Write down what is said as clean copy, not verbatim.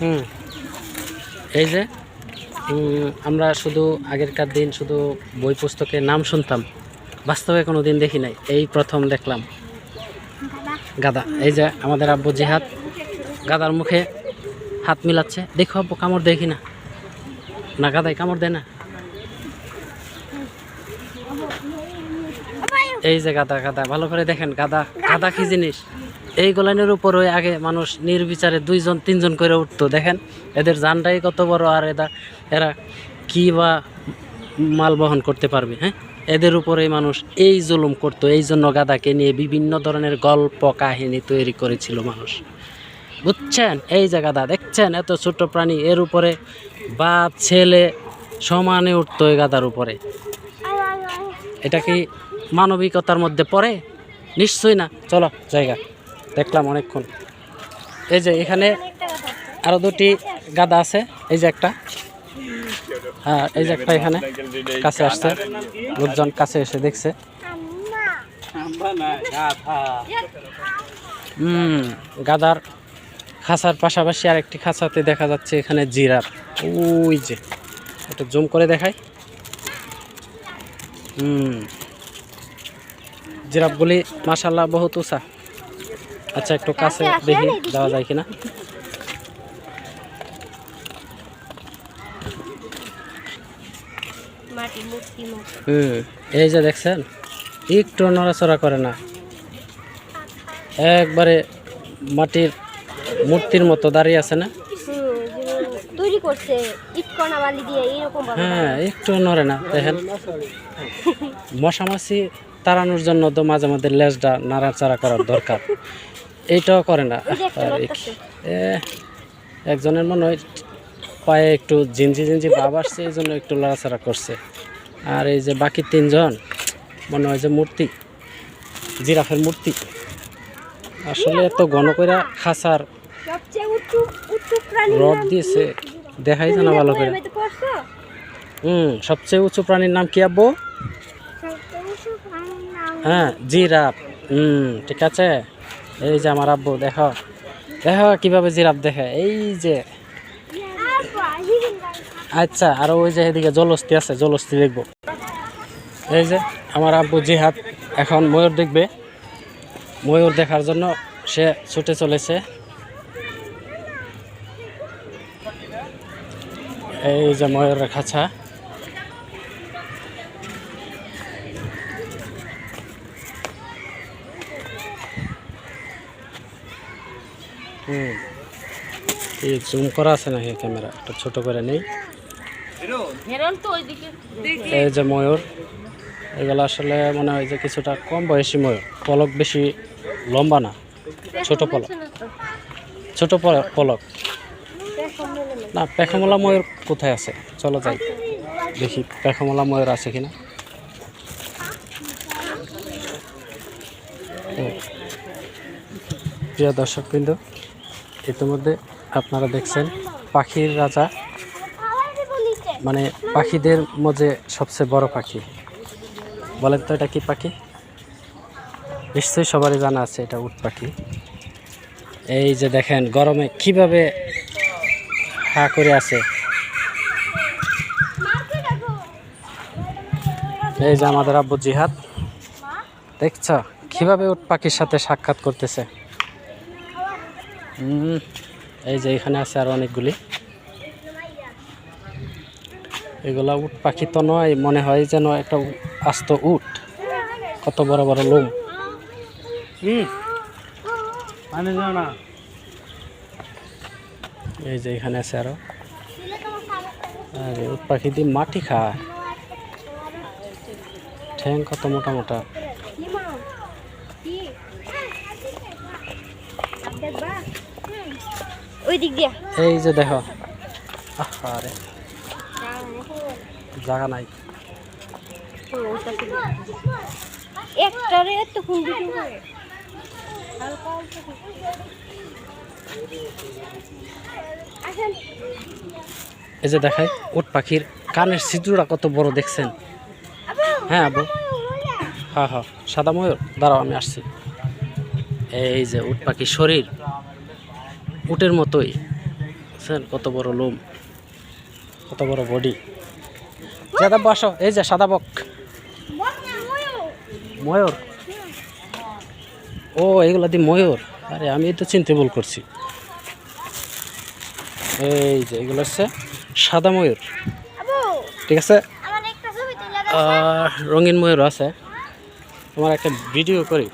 হুম এই যে আমরা শুধু আগেরকার দিন শুধু বই পুস্তকে নাম শুনতাম, বাস্তবে কোনো দিন দেখি নাই, এই প্রথম দেখলাম গাদা। এই যে আমাদের আব্বু জিহাদ গাদার মুখে হাত মিলাচ্ছে। দেখো আব্বু, কামড় দেখি না, না গাদায় কামড় দেয় না। এই যে গাদা, গাদা ভালো করে দেখেন, গাদা গাদা কি জিনিস। এই গোলানের উপর ওই আগে মানুষ নির্বিচারে 2 জন 3 জন করে উঠতো। দেখেন এদের জানটাই কত বড়, আর এরা কি বা মাল বহন করতে পারবে। হ্যাঁ, এদের উপরেই মানুষ এই জুলুম করতো। এই জন্য গাদাকে নিয়ে বিভিন্ন ধরনের গল্প কাহিনী তৈরি করেছিল মানুষ, বুঝছেন। এই যে গাদা দেখছেন, এত ছোট প্রাণী, এর উপরে বাপ ছেলে সমানে উঠতো এই গাদার উপরে। এটা কি মানবিকতার মধ্যে পড়ে? নিশ্চয়ই না। চলো জায়গা দেখলাম অনেকক্ষণ। এই যে এখানে আরো 2টি গাদা আছে। এই যে একটা, হ্যাঁ এই যে একটা এখানে কাছে আসছে, লোকজন কাছে এসে দেখছে। গাদার খাঁচার পাশাপাশি আরেকটি খাঁচাতে দেখা যাচ্ছে এখানে জিরাফ। ওই যে এটা জুম করে দেখাই। জিরাফগুলি মাশাআল্লাহ বহুত উঁচা। আচ্ছা একটু কাছে দেখি যাওয়া যায় কিনা। এই যে দেখছেন, একটু নড়াচড়া করে না, একবারে মাটির মূর্তির মতো দাঁড়িয়ে আছে না। তৈরি করছে ইট কণা বালি দিয়ে এরকম ভাবে। হ্যাঁ, একটু নড়ে না। দেখেন মশামাছি তাড়ানোর জন্য তো মাঝে মাঝে লেজটা নাড়াচাড়া করার দরকার, এইটাও করে না। একজনের মনে হয় পায়ে একটু জিঞ্জি জিঞ্জি ভাব আসছে, এই জন্য একটু লড়াচড়া করছে। আর এই যে বাকি 3 জন মনে হয় যে মূর্তি, জিরাফের মূর্তি। আসলে এত ঘন করে খাঁচার রড দিয়েছে, দেখাই জানা ভালো করে। সবচেয়ে উঁচু প্রাণীর নাম কি আব্বু? হ্যাঁ জিরাফ। ঠিক আছে। এই যে আমার আব্বু, দেখো দেখো কিভাবে জিরাফ দেখে। এই যে আচ্ছা, আর ওই যে এদিকে জলস্থি আছে, জলস্থি দেখবো। এই যে আমার আব্বু জিহাদ এখন ময়ূর দেখবে। ময়ূর দেখার জন্য সে ছুটে চলেছে। এই যে ময়ূরের খাঁচা। জুম করা আছে নাকি ক্যামেরা? একটা ছোট করে নেই। এই যে ময়ূর, এগুলো আসলে মনে হয় যে কিছুটা কম বয়সী ময়ূর, পলক বেশি লম্বা না, ছোট পলক, ছোট পলক না। পেখমলা ময়ূর কোথায় আছে? চলো যাই দেখি পেখমলা ময়ূর আছে কিনা। প্রিয় দর্শকবৃন্দ, ইতিমধ্যে আপনারা দেখছেন পাখির রাজা, মানে পাখিদের মধ্যে সবচেয়ে বড় পাখি। বলেন তো এটা কি পাখি? নিশ্চয়ই সবারই জানা আছে, এটা উট পাখি। এই যে দেখেন গরমে কিভাবে হা করে আছে। এই যে আমাদের আব্বু জিহাদ, দেখছ কিভাবে উট পাখির সাথে সাক্ষাৎ করতেছে। এই যে এখানে আছে আর অনেকগুলি। এগুলা উট পাখি তো নয়, মনে হয় যেন একটা আস্ত উট, কত বড় বড় লোম। এই যে এখানে আছে আরো। উট পাখি দিয়ে মাটি খায়, ঠ্যাং কত মোটা মোটা। এই যে দেখো, আরে জায়গা নাই। এই যে দেখাই উট পাখির কানের ছিদ্রটা কত বড়, দেখছেন? হ্যাঁ আবু, হ্যাঁ হ্যাঁ সাদা ময়ূর, দাঁড়াও আমি আসছি। এই যে উট পাখির শরীর উটের মতোই, দেখছেন কত বড় লোম, কত বড় বডি। দাদা বসো, এই যে সাদা বক, ময়ূর। ও এইগুলা দিয়ে ময়ূর, আরে আমি তো চিনতে ভুল করছি। এই যে এগুলো হচ্ছে সাদা ময়ূর, ঠিক আছে। রঙিন ময়ূর আছে, তোমার একটা ভিডিও করি।